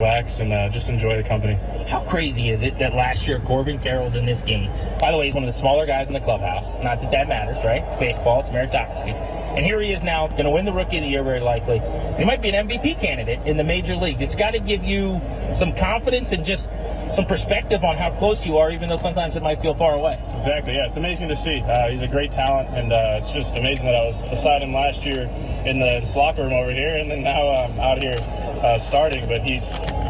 Dbacks and just enjoy the company. How crazy is it that last year Corbin Carroll's in this game? By the way, he's one of the smaller guys in the clubhouse. Not that that matters, right? It's baseball. It's meritocracy. And here he is now, going to win the Rookie of the Year very likely. He might be an MVP candidate in the major leagues. It's got to give you some confidence and just some perspective on how close you are, even though sometimes it might feel far away. Exactly, yeah. It's amazing to see. He's a great talent, and it's just amazing that I was beside him last year in this locker room over here, and then now I'm out here starting, but he's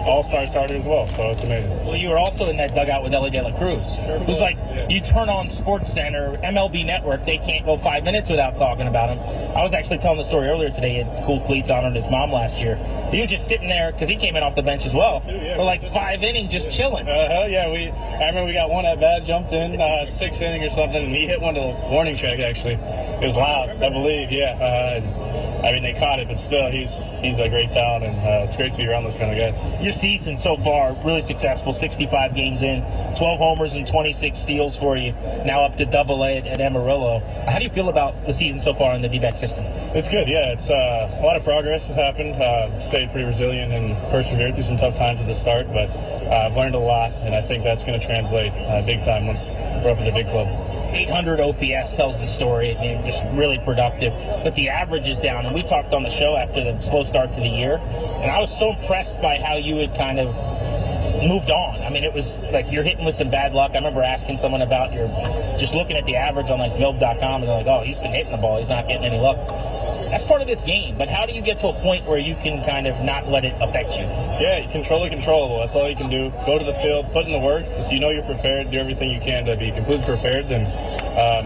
all-star starter as well, so it's amazing. Well, you were also in that dugout with Ellie De La Cruz. It was like, you turn on Sports Center, MLB Network, they can't go 5 minutes without talking about him. I was actually telling the story earlier today. He had cool cleats honoring his mom last year. He was just sitting there, because he came in off the bench as well, for like 5 innings just chilling. Yeah, I remember we got one at bat, jumped in, 6th inning or something, and he hit one to the warning track, actually. It was loud, I believe, yeah. I mean, they caught it, but still, he's a great talent, and it's great to be around those kind of guys. Your season so far, really successful, 65 games in, 12 homers and 26 steals for you, now up to Double-A at Amarillo. How do you feel about the season so far in the D-back system? It's good, yeah. It's a lot of progress has happened. Stayed pretty resilient and persevered through some tough times at the start, but I've learned a lot, and I think that's going to translate big time once we're up at the big club. 800 OPS tells the story. I mean, just really productive. But the average is down. And we talked on the show after the slow start to the year. And I was so impressed by how you had kind of moved on. I mean, it was like you're hitting with some bad luck. I remember asking someone about just looking at the average on like MLB.com, and they're like, oh, he's been hitting the ball. He's not getting any luck. That's part of this game, but how do you get to a point where you can kind of not let it affect you? Yeah, you control the controllable. That's all you can do. Go to the field, put in the work. If you know you're prepared, do everything you can to be completely prepared, then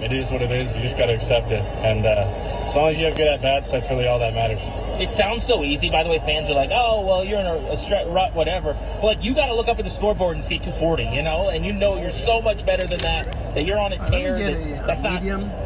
it is what it is. You just got to accept it. And as long as you have good at-bats, that's really all that matters. It sounds so easy. By the way, fans are like, oh, well, you're in a rut, whatever. But you got to look up at the scoreboard and see 240, and you know you're so much better than that you're on a tear. That's not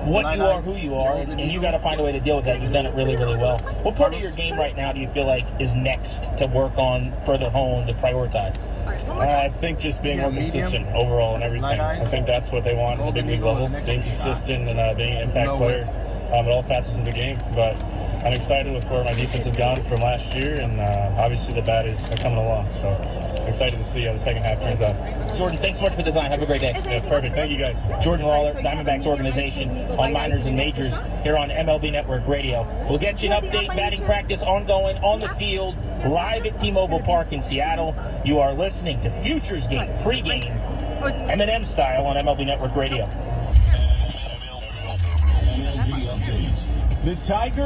what you are, who you are, and you got to find a way to deal with that. You've done it really, really well. What part of your game right now do you feel like is next to work on, further hone, to prioritize? I think just being more consistent overall and everything. I think that's what they want at the big league level, being consistent and being an impact player at all facets of the game. But I'm excited with where my defense has gone from last year, and obviously the bat is coming along. So I'm excited to see how the second half turns out. Jordan, thanks so much for the time. Have a great day. Yeah, perfect. Thank you, guys. Jordan Lawlar, Diamondbacks organization on minors and majors here on MLB Network Radio. We'll get you an update. Batting practice ongoing on the field, live at T-Mobile Park in Seattle. You are listening to Futures Game, pregame, M&M style on MLB Network Radio. The Tiger